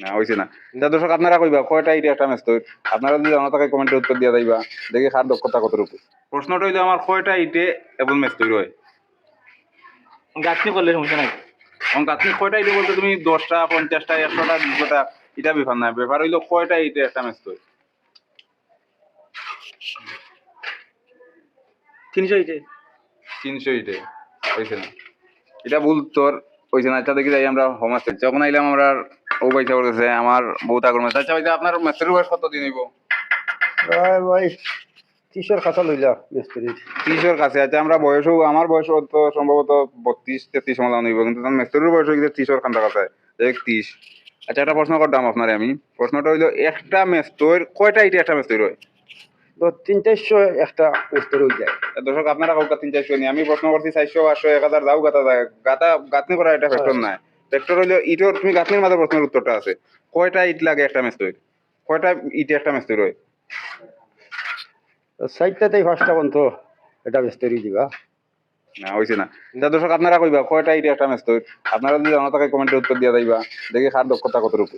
না হয়েছে না। এটা দর্শক আপনারা কইবা কয়টা ইটে একটা ম্যাচ তৈরি, আপনারা যদি জানো তাকে কমেন্টে উত্তর দিয়া যাইবা, দেখি কার দক্ষতা কতটুকু। প্রশ্নটা হইলো আমার কয়টা ইটে এবং ম্যাচ তৈরি হয়। গাছনি করলে সমস্যা নাই। এখন গাছনি কয়টা ইটে বলতে তুমি 10টা 50টা 100টা 200টা এটা ব্যাপার না, ব্যাপার হইলো কয়টা ইটে একটা ম্যাচ তৈরি। 300 ইটে। 300 ইটে হয়েছে না, এটা ভুল উত্তর হয়েছে না। আচ্ছা দেখি যাই আমরা হোমাস যখন আইলাম আমরা ও পয়সা করতেছে আমার বহুত আগর ম্যাচ। আচ্ছা ভাই আপনার ম্যাচের বয়স কত দিন হইব? ভাই 30-এর কাছা লইলা মিস্ত্রি। 30-এর কাছে। আচ্ছা আমরা বয়সও আমার বয়স তো সম্ভবত 32-33 মতো হইব, কিন্তু মেস্তরের বয়স হয়ে গেছে 30-এর কাছাকাছি 30। আচ্ছা একটা প্রশ্ন করতাম আপনারে আমি, প্রশ্নটা হইলো একটা মেস্তর কয়টা ইটে একটা মেস্তর হয়? তো 300 একটা মিস্ত্রি হয়ে যায়। দর্শক আপনারা কাউকে 300 নি, আমি প্রশ্ন করছি 400 500 1000 যাও গাতা যায় গাতা গাঁথনি করা এটা ফ্যাক্টর নাই। ফ্যাক্টর হইলো ইটর তুমি গাঁথনির মাঝে প্রশ্নের উত্তরটা আছে কয়টা ইট লাগে একটা মেস্তর, কয়টা ইটে একটা মেস্তর হয়? 60টাতেই 5টা পর্যন্ত এটা মিস্ত্রি দিবা। না হয়েছে না। এটা দর্শক আপনারা কইবা কয়টা ইটে একটা মেস্তর, আপনারা যদি জানো তাকে কমেন্টে উত্তর দিয়া যাইবা, দেখি কার দক্ষতা কতটুকু।